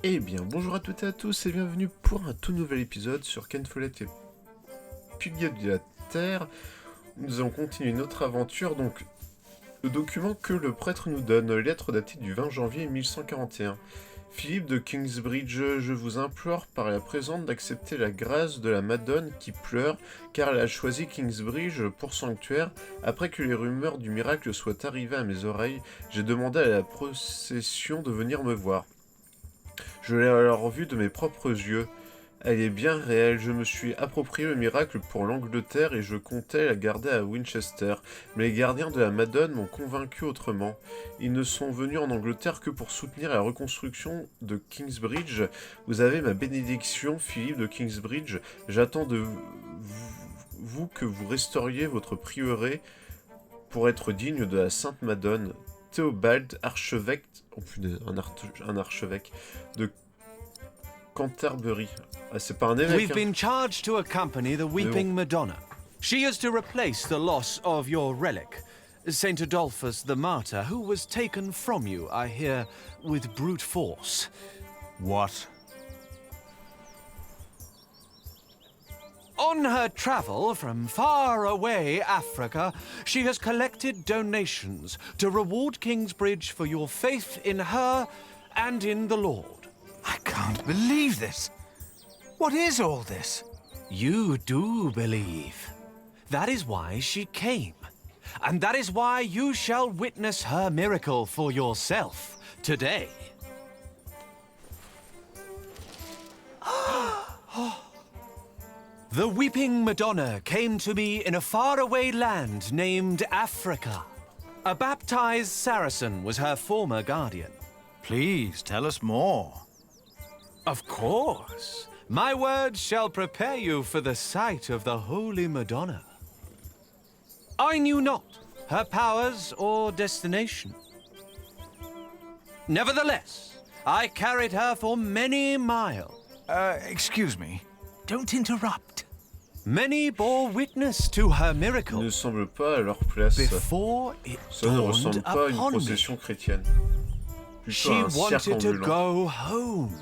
Eh bien, bonjour à toutes et à tous et bienvenue pour un tout nouvel épisode sur Ken Follett et Pilier de la Terre. Nous allons continuer notre aventure, donc le document que le prêtre nous donne, lettre datée du 20 janvier 1141. Philippe de Kingsbridge, je vous implore par la présente d'accepter la grâce de la Madone qui pleure, car elle a choisi Kingsbridge pour sanctuaire. Après que les rumeurs du miracle soient arrivées à mes oreilles, j'ai demandé à la procession de venir me voir. Je l'ai alors vue de mes propres yeux. Elle est bien réelle, je me suis approprié le miracle pour l'Angleterre et je comptais la garder à Winchester. Mais les gardiens de la Madone m'ont convaincu autrement. Ils ne sont venus en Angleterre que pour soutenir la reconstruction de Kingsbridge. Vous avez ma bénédiction, Philippe de Kingsbridge. J'attends de vous que vous restauriez votre prieuré pour être digne de la Sainte Madone. Théobald, archevêque, un archevêque de Canterbury. Ah, c'est pas un évêque. We've been charged to accompany the Weeping Madonna. She is to replace the loss of your relic, Saint Adolphus the Martyr, who was taken from you, I hear, with brute force. What? On her travel from far away Africa, she has collected donations to reward Kingsbridge for your faith in her and in the Lord. I can't believe this. What is all this? You do believe. That is why she came. And that is why you shall witness her miracle for yourself today. The Weeping Madonna came to me in a faraway land named Africa. A baptized Saracen was her former guardian. Please tell us more. Of course. My words shall prepare you for the sight of the Holy Madonna. I knew not her powers or destination. Nevertheless, I carried her for many miles. Excuse me. Don't interrupt. Many bore witness to her miracle. Ne semble pas à leur place. Before it Ça ne ressemble dawned pas à une upon me. procession chrétienne. Plutôt She un cirque wanted to ambulant. go home.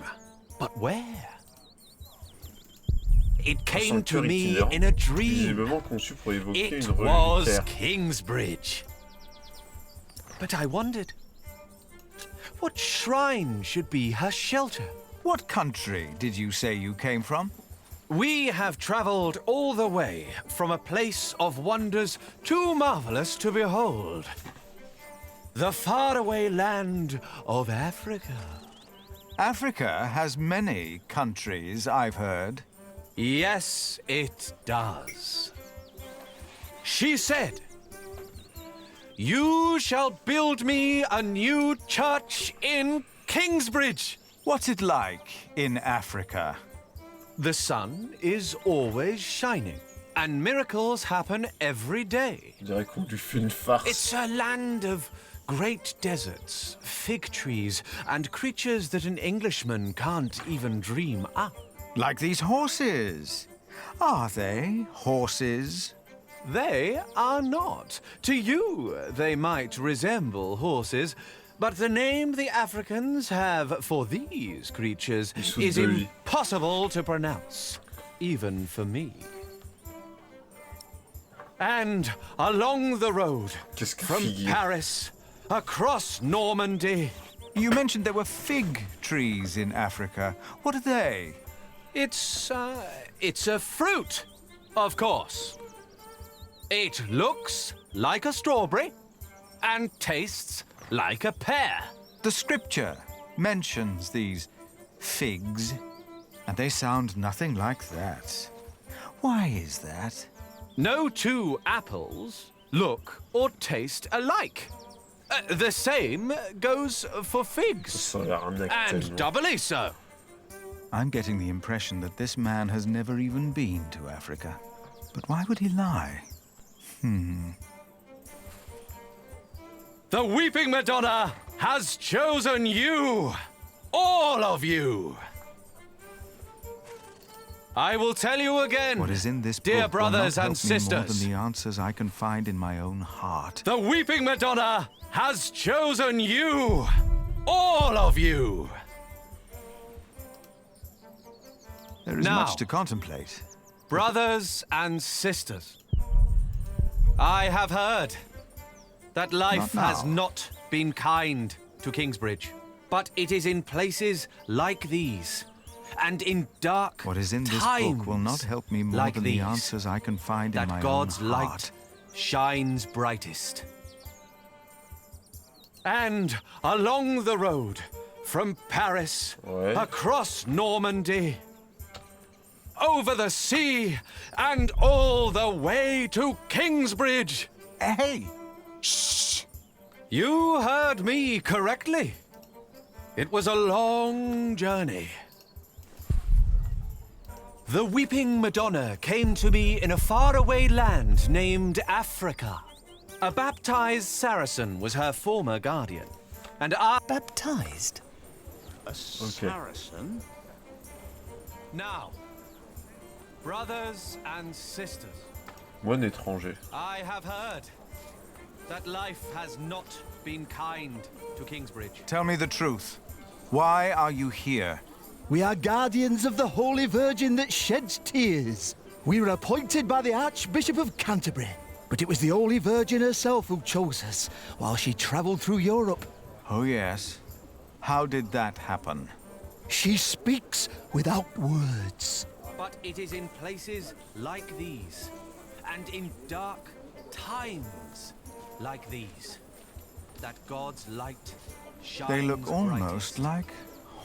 But where? It came to Sanctuaire me itinérant, in a dream. visiblement conçu pour évoquer It une was reliquaire. Kingsbridge. But I wondered, what shrine should be her shelter? What country did you say you came from? We have traveled all the way from a place of wonders too marvelous to behold. The faraway land of Africa. Africa has many countries, I've heard. Yes, it does. She said, "You shall build me a new church in Kingsbridge." What's it like in Africa? The sun is always shining, and miracles happen every day. On dirait qu'on lui fait une farce. It's a land of great deserts, fig trees, and creatures that an Englishman can't even dream up. Like these horses. Are they horses? They are not. To you, they might resemble horses, but the name the Africans have for these creatures Ils sont is de lui. impossible to pronounce, even for me. And along the road, Qu'est-ce qu'un from figuier? Paris, across Normandy, You mentioned there were fig trees in Africa. What are they? it's a fruit, of course. It looks like a strawberry and tastes like a pear. The scripture mentions these figs, and they sound nothing like that. Why is that? No two apples look or taste alike. The same goes for figs, Ça a l'air arnaque and tellement. doubly so. I'm getting the impression that this man has never even been to Africa. But why would he lie? The Weeping Madonna has chosen you, all of you. I will tell you again, What is in this dear book will not brothers help and me more sisters. than the answers I can find in my own heart. The Weeping Madonna has chosen you, all of you. There is Now. much to contemplate. Brothers and sisters, I have heard that life Not has now. not been kind to Kingsbridge, but it is in places like these, and in dark What is in this times book will not help me more like than these, the answers I can find in that my God's own light heart. shines brightest. And along the road, from Paris, Ouais. across Normandy, over the sea, and all the way to Kingsbridge. Hey! Shh! You heard me correctly. It was a long journey. The Weeping Madonna came to me in a faraway land named Africa. A baptized Saracen was her former guardian, and I... Baptized? A Saracen? Now, brothers and sisters, Moi, un étranger. I have heard that life has not been kind to Kingsbridge. Tell me the truth. Why are you here? We are guardians of the Holy Virgin that sheds tears. We were appointed by the Archbishop of Canterbury, but it was the Holy Virgin herself who chose us while she travelled through Europe. Oh, yes. How did that happen? She speaks without words. But it is in places like these, and in dark times like these, that God's light shines They look almost brightest. like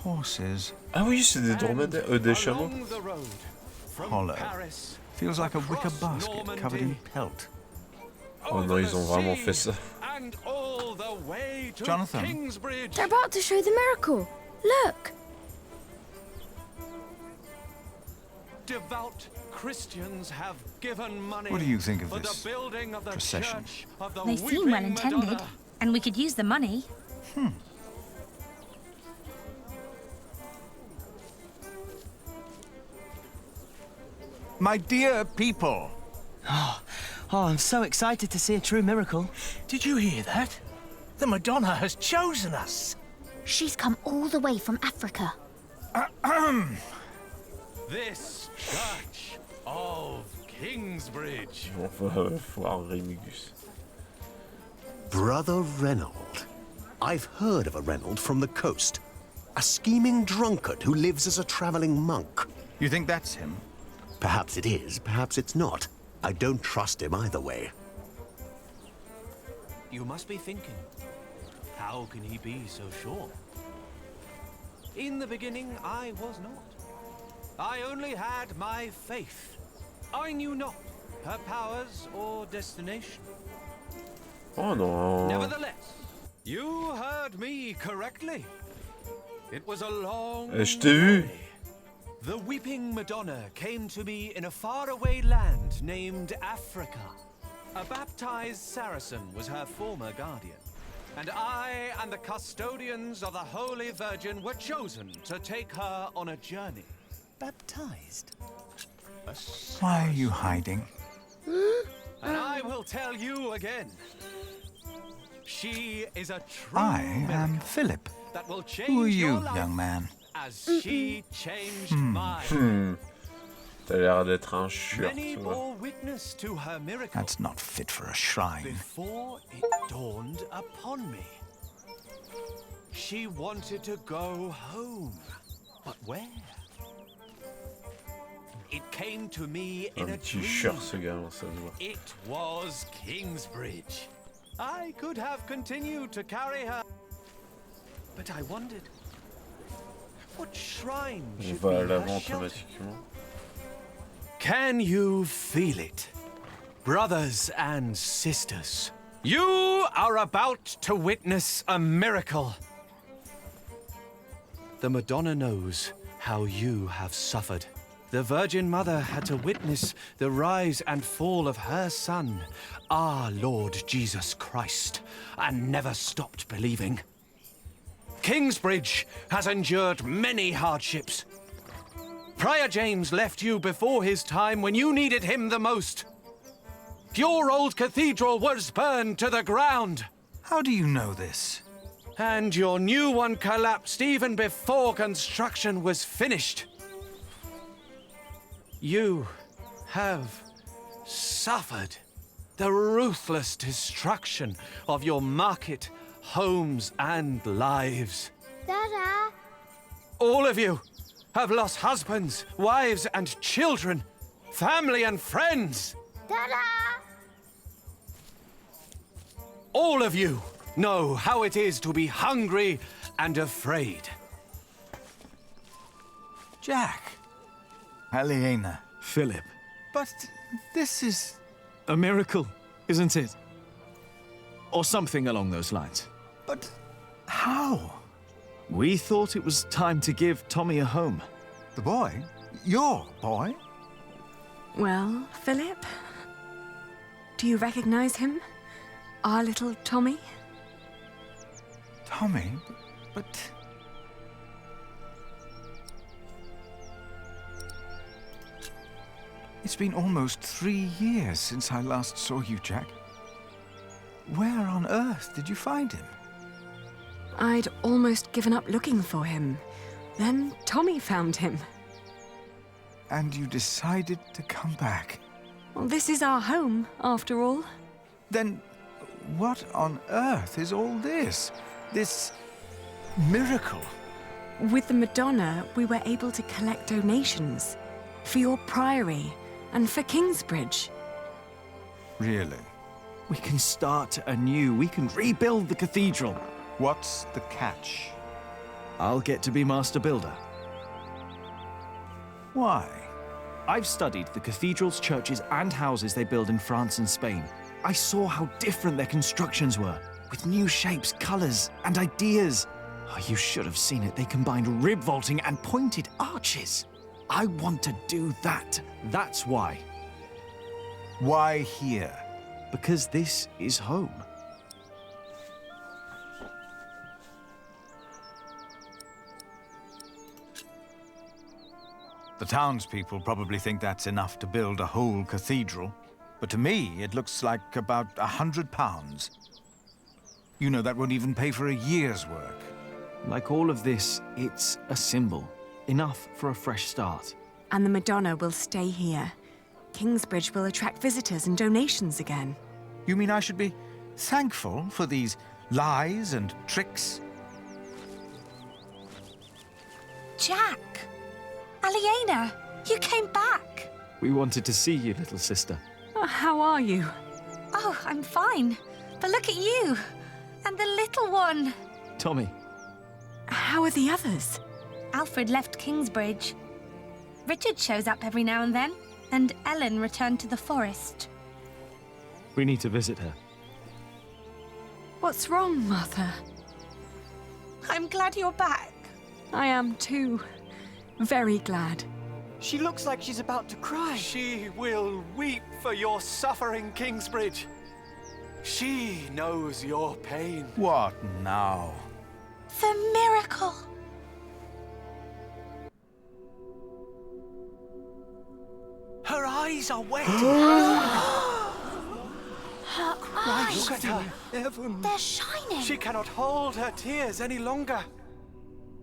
horses. Ah oui, c'est des dromadaires, des chameaux. Along the road, from Hollow. Paris, Feels like a wicker across basket covered in Normandy, pelt. Oh non, over ils ont the vraiment sea, fait ça. and all the way to Jonathan. Kingsbridge. They're about to show the miracle. Look! Devout Christians have given money What do you think of for this the building of the procession? church of the They seem Weeping well intended, Madonna. and we could use the money. My dear people! Oh, I'm so excited to see a true miracle. Did you hear that? The Madonna has chosen us. She's come all the way from Africa. This church of Kingsbridge. On va voir Remigus. Brother Reynold. I've heard of a Reynold from the coast. A scheming drunkard who lives as a traveling monk. You think that's him? Perhaps it is, perhaps it's not. I don't trust him either way. You must be thinking, how can he be so sure? In the beginning, I was not. I only had my faith. I knew not her powers or destination. Oh non. Nevertheless, you heard me correctly. It was a long Je t'ai vu. journey. The Weeping Madonna came to me in a faraway land named Africa. A baptized Saracen was her former guardian, and I and the custodians of the Holy Virgin were chosen to take her on a journey. Baptized? Why are you hiding? And I will tell you again. She is a true I am miracle Philip. that will change Who are your you, life young man? as she changed mine. T'as l'air d'être un chieur, Many tu vois. bore witness to her miracle That's not fit for a shrine. before it dawned upon me. She wanted to go home, but where? It came to me in Un a petit dream. chieur, ce gamin, ça se voit. It was Kingsbridge. I could have continued to carry her, but I wondered, what shrine On should va be à her l'avant shelter? automatiquement. Can you feel it? Brothers and sisters, you are about to witness a miracle. The Madonna knows how you have suffered. The Virgin Mother had to witness the rise and fall of her Son, our Lord Jesus Christ, and never stopped believing. Kingsbridge has endured many hardships. Prior James left you before his time when you needed him the most. Your old cathedral was burned to the ground, How do you know this? and your new one collapsed even before construction was finished. You have suffered the ruthless destruction of your market, homes, and lives. Dada! All of you have lost husbands, wives, and children, family and friends. Dada! All of you know how it is to be hungry and afraid. Jack. Aliena. Philip. But this is... A miracle, isn't it? Or something along those lines. But how? We thought it was time to give Tommy a home. The boy? Your boy? Well, Philip? Do you recognize him? Our little Tommy? Tommy? But... It's been almost 3 years since I last saw you, Jack. Where on earth did you find him? I'd almost given up looking for him. Then Tommy found him. And you decided to come back? Well, this is our home, after all. Then what on earth is all this? This miracle? With the Madonna, we were able to collect donations for your priory and for Kingsbridge. Really? We can start anew. We can rebuild the cathedral. What's the catch? I'll get to be master builder. Why? I've studied the cathedrals, churches, and houses they build in France and Spain. I saw how different their constructions were, with new shapes, colors, and ideas. Oh, you should have seen it. They combined rib vaulting and pointed arches. I want to do that. That's why. Why here? Because this is home. The townspeople probably think that's enough to build a whole cathedral. But to me, it looks like about £100. You know, that won't even pay for a year's work. Like all of this, it's a symbol. Enough for a fresh start. And the Madonna will stay here. Kingsbridge will attract visitors and donations again. You mean I should be thankful for these lies and tricks? Jack! Aliena! You came back! We wanted to see you, little sister. How are you? Oh, I'm fine. But look at you! And the little one! Tommy. How are the others? Alfred left Kingsbridge. Richard shows up every now and then, and Ellen returned to the forest. We need to visit her. What's wrong, Mother? I'm glad you're back. I am too. Very glad. She looks like she's about to cry. She will weep for your suffering, Kingsbridge. She knows your pain. What now? The miracle! Her eyes are wet. Her eyes! Look at her. They're shining! She cannot hold her tears any longer.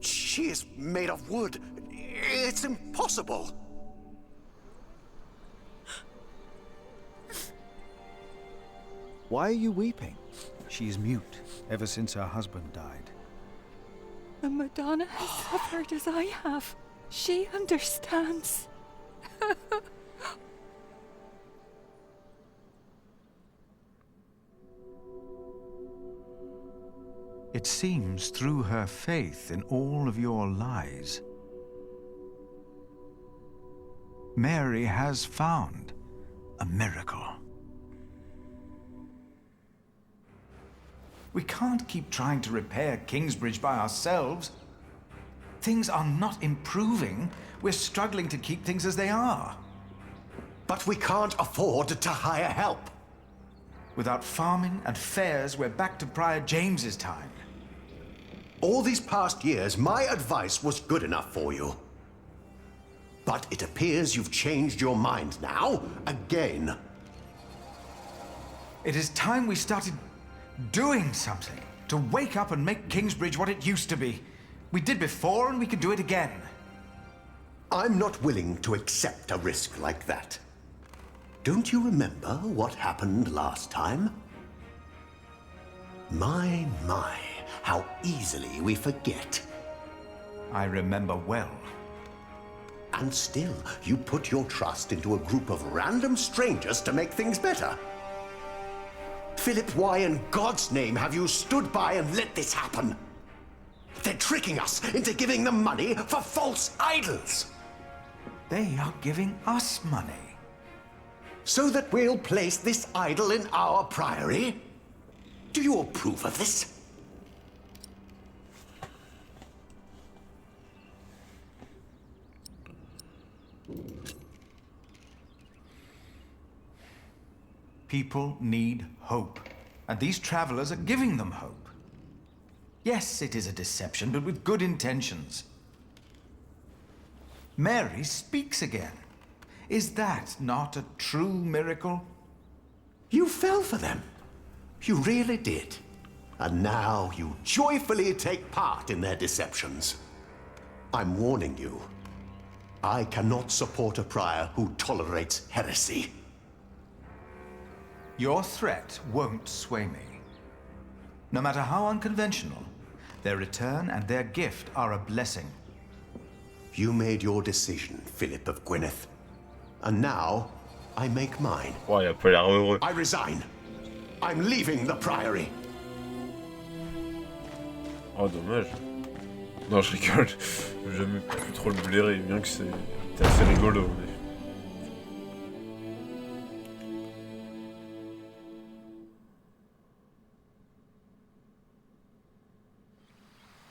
She is made of wood. It's impossible. Why are you weeping? She is mute ever since her husband died. The Madonna has suffered as I have. She understands. It seems through her faith in all of your lies, Mary has found a miracle. We can't keep trying to repair Kingsbridge by ourselves. Things are not improving. We're struggling to keep things as they are. But we can't afford to hire help. Without farming and fairs, we're back to Prior James's time. All these past years, my advice was good enough for you. But it appears you've changed your mind now, again. It is time we started doing something to wake up and make Kingsbridge what it used to be. We did before, and we can do it again. I'm not willing to accept a risk like that. Don't you remember what happened last time? My, how easily we forget. I remember well. And still, you put your trust into a group of random strangers to make things better. Philip, why in God's name have you stood by and let this happen? They're tricking us into giving them money for false idols. They are giving us money. So that we'll place this idol in our priory? Do you approve of this? People need hope, and these travelers are giving them hope. Yes, it is a deception, but with good intentions. Mary speaks again. Is that not a true miracle? You fell for them. You really did. And now you joyfully take part in their deceptions. I'm warning you. I cannot support a prior who tolerates heresy. Your threat won't sway me. No matter how unconventional, their return and their gift are a blessing. You made your decision, Philip of Gwynedd. And now, I make mine. Ouais, il a pas l'air heureux. I resign. I'm leaving the priory. Oh, dommage. Non, je rigole. J'ai jamais pu trop le blairer, bien que c'était assez rigolo. Mais...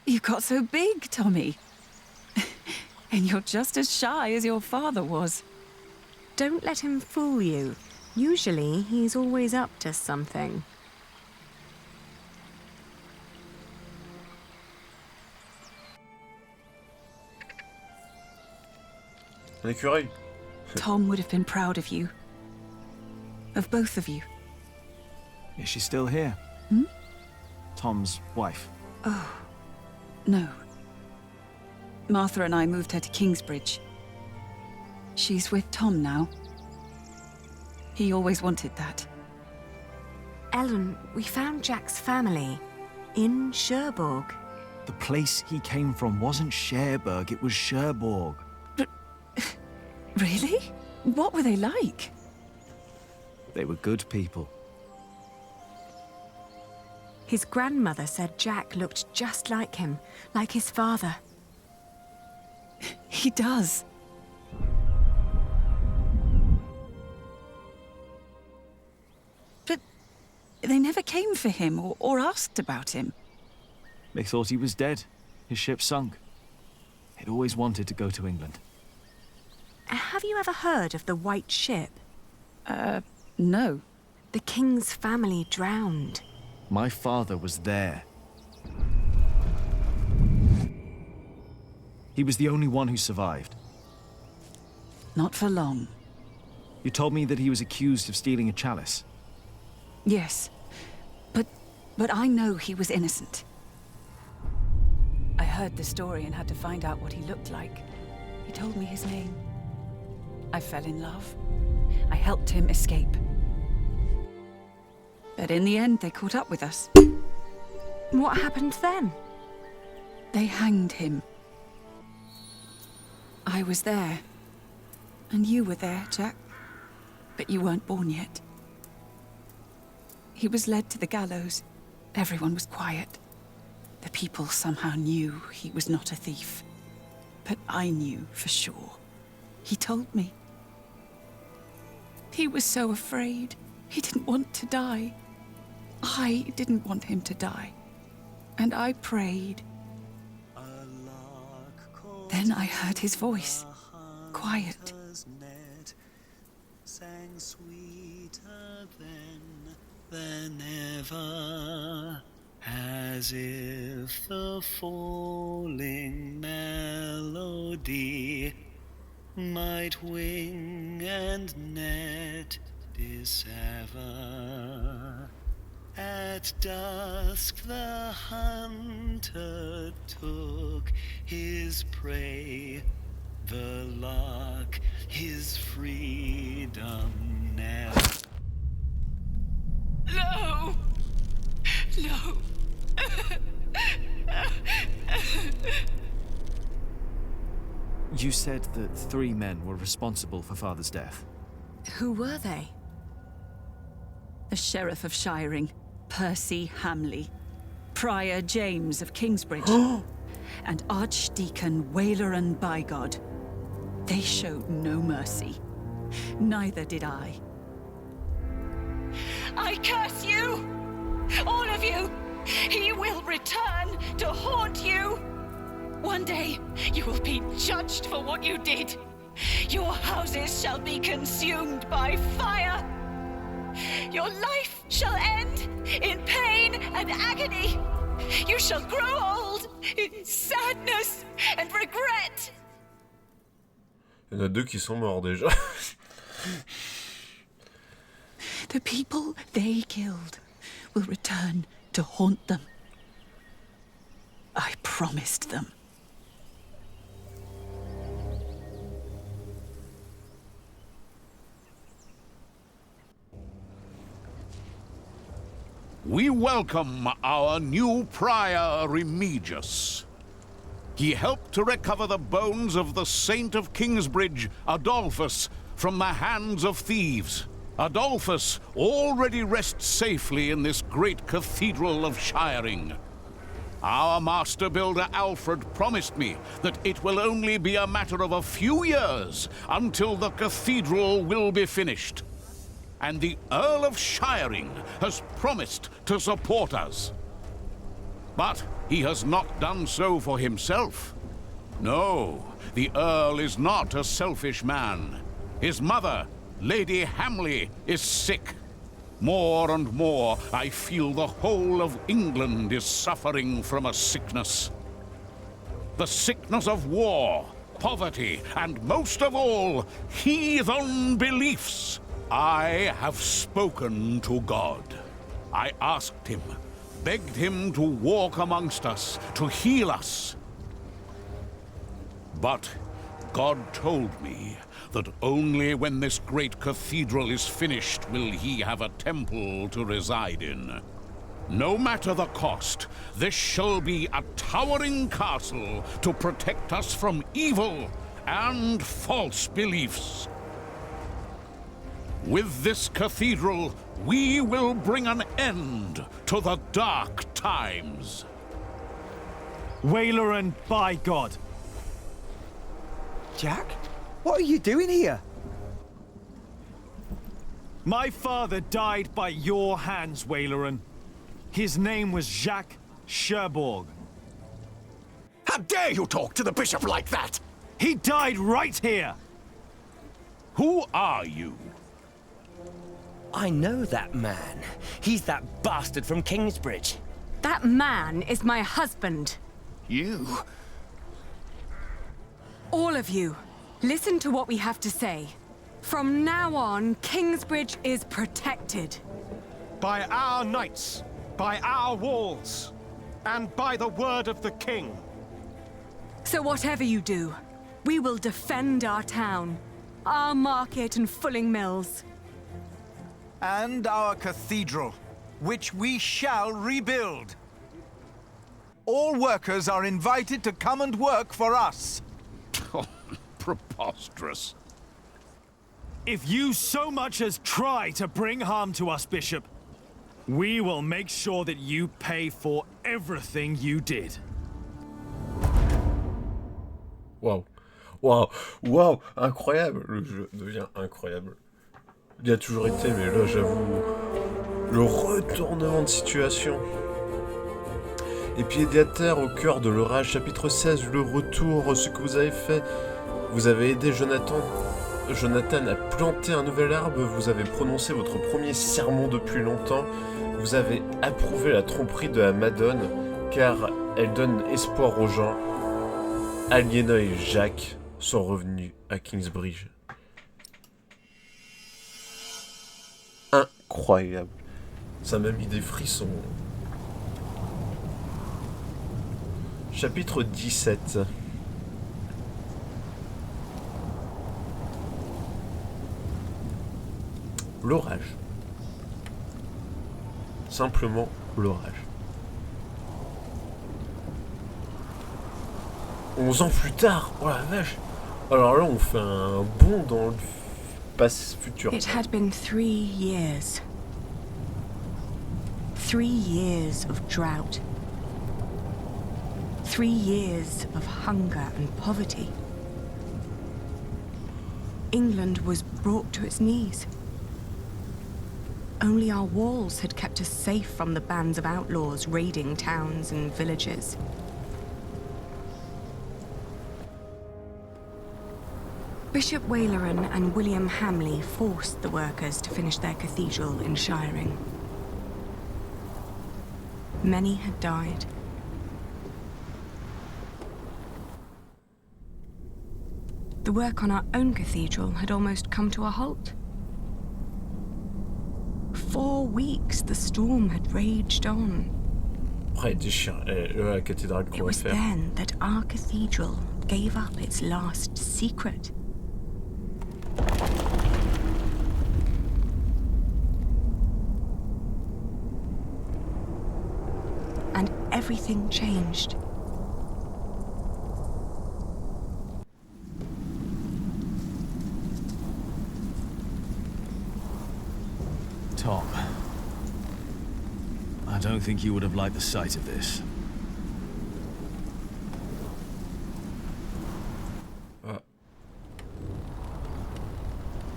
You got so big, Tommy. And you're just as shy as your father was. Don't let him fool you. Usually, he's always up to something. Un écureuil. Tom would have been proud of you. Of both of you. Is she still here? Hmm? Tom's wife. Oh, no. Martha and I moved her to Kingsbridge. She's with Tom now. He always wanted that. Ellen, we found Jack's family in Cherbourg. The place he came from wasn't Cherbourg, it was Cherbourg. But... really? What were they like? They were good people. His grandmother said Jack looked just like him, like his father. He does. But they never came for him or asked about him. They thought he was dead. His ship sunk. He'd always wanted to go to England. Have you ever heard of the White Ship? No. The king's family drowned. My father was there. He was the only one who survived. Not for long. You told me that he was accused of stealing a chalice. Yes. But I know he was innocent. I heard the story and had to find out what he looked like. He told me his name. I fell in love. I helped him escape. But in the end, they caught up with us. What happened then? They hanged him. I was there. And you were there, Jack. But you weren't born yet. He was led to the gallows. Everyone was quiet. The people somehow knew he was not a thief. But I knew for sure. He told me. He was so afraid. He didn't want to die. I didn't want him to die. And I prayed. Then I heard his voice. Quiet. Sang sweeter than ever, as if the falling melody might wing and net dissever. At dusk the hunter took his prey, the lark his freedom never. No! No! You said that 3 men were responsible for Father's death. Who were they? The Sheriff of Shiring, Percy Hamley. Prior James of Kingsbridge. And Archdeacon Waileran Bygod. They showed no mercy. Neither did I. I curse you! All of you! He will return to haunt you! One day, you will be judged for what you did. Your houses shall be consumed by fire. Your life shall end in pain and agony. You shall grow old in sadness and regret. Il y en a 2 qui sont morts déjà. The people they killed will return to haunt them. I promised them. We welcome our new prior, Remigius. He helped to recover the bones of the Saint of Kingsbridge, Adolphus, from the hands of thieves. Adolphus already rests safely in this great cathedral of Shiring. Our master builder Alfred promised me that it will only be a matter of a few years until the cathedral will be finished. And the Earl of Shiring has promised to support us. But he has not done so for himself. No, the Earl is not a selfish man. His mother, Lady Hamley, is sick. More and more, I feel the whole of England is suffering from a sickness. The sickness of war, poverty, and most of all, heathen beliefs. I have spoken to God. I asked him, begged him to walk amongst us, to heal us. But God told me that only when this great cathedral is finished will he have a temple to reside in. No matter the cost, this shall be a towering castle to protect us from evil and false beliefs. With this cathedral, we will bring an end to the dark times. Waileran Bygod. Jack, what are you doing here? My father died by your hands, Waileran. His name was Jacques Cherbourg. How dare you talk to the bishop like that? He died right here! Who are you? I know that man. He's that bastard from Kingsbridge. That man is my husband. You? All of you, listen to what we have to say. From now on, Kingsbridge is protected. By our knights, by our walls, and by the word of the king. So whatever you do, we will defend our town, our market and fulling mills. And our cathedral, which we shall rebuild. All workers are invited to come and work for us. Preposterous. If you so much as try to bring harm to us, Bishop, we will make sure that you pay for everything you did. Waouh. Waouh. Waouh. Incroyable. Le jeu devient incroyable. Il a toujours été, mais là, j'avoue, le retournement de situation. Et puis, Édiateur, au cœur de l'orage, chapitre 16, le retour, ce que vous avez fait. Vous avez aidé Jonathan à planter un nouvel arbre, vous avez prononcé votre premier sermon depuis longtemps, vous avez approuvé la tromperie de la Madone, car elle donne espoir aux gens. Aliéna et Jacques sont revenus à Kingsbridge. Incroyable. Ça m'a mis des frissons. Chapitre 17. l'orage. Simplement l'orage. 11 ans plus tard, oh la vache. Alors là, on fait un bond dans le passé futur. It had been 3 years. 3 years of drought. 3 years of hunger and poverty. England was brought to its knees. Only our walls had kept us safe from the bands of outlaws raiding towns and villages. Bishop Waleran and William Hamley forced the workers to finish their cathedral in Shiring. Many had died. The work on our own cathedral had almost come to a halt. 4 weeks the storm had raged on. Ouais, la cathédrale qu'on It va was faire. then that our cathedral gave up its last secret. And everything changed. Tom, I don't think you would have liked the sight of this.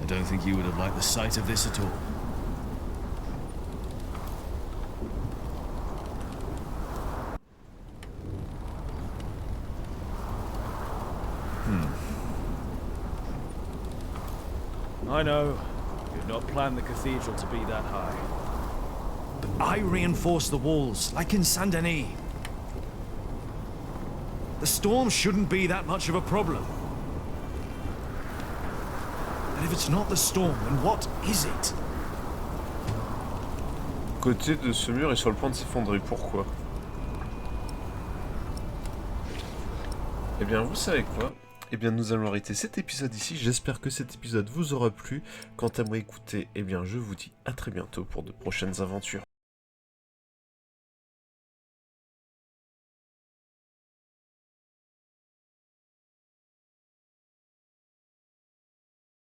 I don't think you would have liked the sight of this at all. I know. You'd not planned the cathedral to be that high. But I reinforced the walls, like in Saint Denis. The storm shouldn't be that much of a problem. But if it's not the storm, then what is it? Côté de ce mur est sur le point de s'effondrer. Pourquoi? Eh bien, vous savez quoi? Eh bien, nous allons arrêter cet épisode ici. J'espère que cet épisode vous aura plu. Quant à moi, écoutez, eh bien, je vous dis à très bientôt pour de prochaines aventures.